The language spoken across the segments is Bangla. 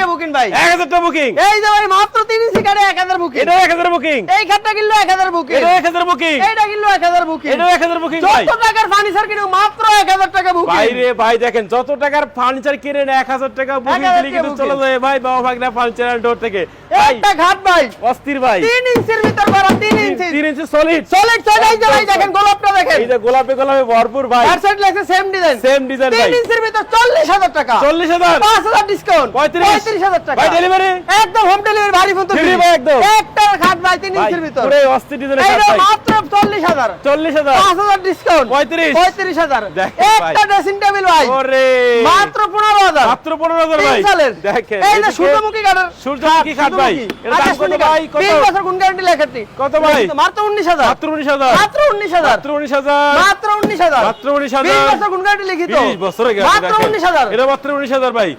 টা বুকিং ভাই 1000 টা বুকিং এই যে ভাই মাত্র 3 ইঞ্চি কাটে 1000 বুকিং এটা 1000 বুকিং এই খাটটা কিনলো 1000 বুকিং এটা 1000 বুকিং এইটা কিনলো 1000 বুকিং এটা 1000 বুকিং ভাই যত টাকার ফার্নিচার কিনো মাত্র 1000 টাকা বুকিং ভাই রে ভাই দেখেন যত টাকার ফার্নিচার কিনেন 1000 টাকা বুকিং দিলে কিন্তু চলে যায় ভাই বাবা ভাগনা ফার্নিচার ডোর থেকে একটা ঘাট ভাই অস্থির ভাই 3 ইঞ্চির ভিতর করা 3 ইঞ্চি 3 ইঞ্চি সলিড সলিড এই যে ভাই দেখেন গোলাপটা দেখেন এই যে গোলাপে গোলাপে ভরপুর ভাই আর সাইড লাগছে সেম ডিজাইন ভাই 3 ইঞ্চির ভিতর 40000 টাকা 40000 5000 ডিসকাউন্ট 35000 টাকা ভাই ডেলিভারি একদম হোম ডেলিভারি ভারী ফোন তো ফ্রি ভাই একদম একটা ঘাট ভাই 3 ইঞ্চির ভিতর পুরো অস্থির ডিজাইনের এই কাজ ভাই মাত্র 40000 40000 5000 ডিসকাউন্ট 35000 35000 একটা ড্রেসিং টেবিল ভাই ওরে মাত্র 15000 মাত্র 15000 ভাই দেখেন এই যে সূর্যমুখী কাঠের সূর্যমুখী কাঠ ভাই এর দাম কত ভাই কত 20 বছর গুণ গ্যারান্টি লেখাটি কত ভাই মাত্র 19000 মাত্র 19000 মাত্র 19000 মাত্র 19000 মাত্র 19000 মাত্র 19000 20 বছর গুণ গ্যারান্টি লিখিত 20 বছর হয়ে গেছে মাত্র 19000 এটা মাত্র 19000 ভাই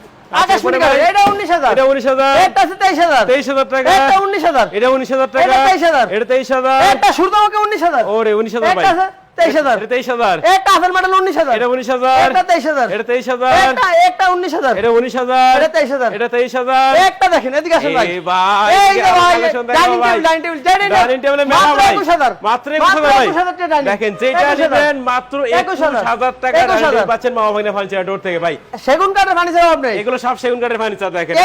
আকাশ মনি কাঠ এটা 19000 এটা 19000 এটা আছে 23000 23000 টাকা এটা 19000 এটা 19000 টাকা এটা 23000 এটা 23000 এটা সূর্যমুখী 19000 ওরে 19000 ভাই এটা আছে 23000 এটা 23000 এটা আফেল মডেল 19000 এটা 19000 এটা 23000 এটা 23000 এটা 19000 এটা 19000 এটা 23000 এটা 23000 একটা দেখেন এদিকে আসেন ভাই এই ভাই এই যে ভাই ডাইনিং টেবিলে মেলা ভাই মাত্র 21000 ভাই দেখেন যেটা নেবেন মাত্র 21000 টাকা ডাইনিং পাচ্ছেন মামা ভাগনা ফার্নিচার ডোর থেকে ভাই সেগুন কাঠের ফার্নিচার আপনি এগুলো সব সেগুন কাঠের ফার্নিচার দেখেন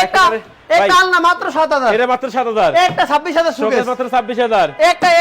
একটা আলনা মাত্র 7000 এটা মাত্র 7000 একটা 26000 শোকেস মাত্র 26000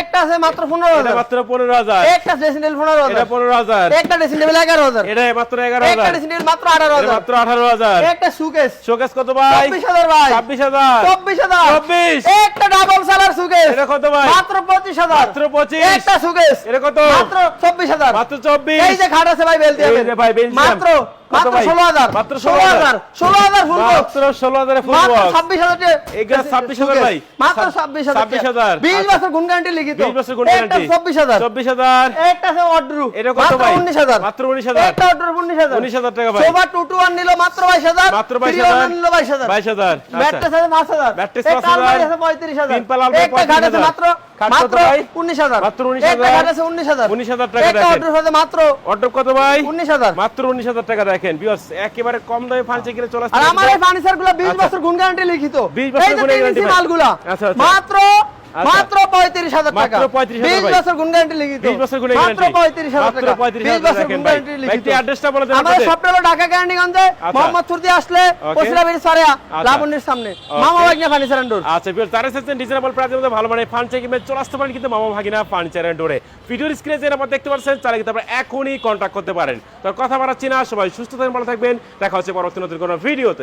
একটা আছে মাত্র 15000 এটা মাত্র 15000 একটা ড্রেসিং টেবিল 15000 এটা 15000 একটা ড্রেসিং টেবিল 11000 এটা মাত্র 11000 একটা ড্রেসিং টেবিল মাত্র এটা 18000 মাত্র 18000 একটা সুকেস শোকেস কত ভাই 24000 ভাই 26000 24000 24 একটা ডাবল সেলার সুকেস এটা কত ভাই মাত্র 25000 মাত্র 25 একটা সুকেস এটা কত মাত্র 24000 মাত্র 24 এই যে খাট আছে ভাই বেলতি এই যে ভাই বেলজিয়াম মাত্র 16000 মাত্র 16000 16000 ফুল বক্স মাত্র 16000 ফুল মাত্র বক্স 26000 এগুলা 26000 ভাই মাত্র 26000 20 বছর গুণ গ্যারান্টি লিখিত 20 বছর গুণ গ্যারান্টি 24000 24000 একটা আছে অর্ডার এটা কত ভাই 19000 মাত্র 19000 একটা অর্ডার 19000 টাকা ভাই সোফা 221 নিলো মাত্র 22000 মাত্র 22000 নিলো 22000 22000 ব্যাটটা আছে 5000 ব্যাটটা একটা আলমারি আছে 35000 তিন পাল আলমারি একটা ঘাট আছে মাত্র 19000 মাত্র 19000 একটা ঘাট আছে 19000 19000 টাকা একটা দেখেন অর্ডার আছে মাত্র অর্ডার কত ভাই 19000 মাত্র 19000 টাকা দেখেন ভিউয়ার্স একেবারে কম দামে ফার্নিচার কিনে চলে আসছে আর আমার এই ফার্নিচার গুলো 20 বছর গুণ গ্যারান্টি লিখিত 20 বছর গুণ গ্যারান্টি মালগুলা আচ্ছা মাত্র মাত্র 35000 টাকা মাত্র 35000 20 বছর গুণ গ্যারান্টি লিখিত 20 বছর গুণ গ্যারান্টি মাত্র 35000 টাকা 20 বছর গুণ গ্যারান্টি লিখিত একটি অ্যাড্রেসটা বলে দেন আমাদের সবটা হলো ঢাকা ক্যান্ডিগঞ্জে মোহাম্মদপুর দিয়ে আসলে পশিলাবাড়ি সারিয়া লাবণীর সামনে মামা ভাগনা ফার্নিচার এন্ড ডোর আচ্ছা ভিউয়ার্স যারা চাচ্ছেন রিজনেবল প্রাইসের মধ্যে ভালো মানের ফার্নিচার কিনতে চলে আসতে পারেন কিন্তু মামা ভাগনা ফার্নিচার এন্ড ডোরে ভিডিওর স্ক্রিনে যে নাম্বার দেখতে পাচ্ছেন তাহলে কিন্তু আপনারা এখনই কন্টাক্ট করতে পারেন তো কথা বাড়াচ্ছি না সবাই সুস্থ থাকবেন ভালো থাকবেন দেখা হচ্ছে পরবর্তী নতুন কোনো ভিডিওতে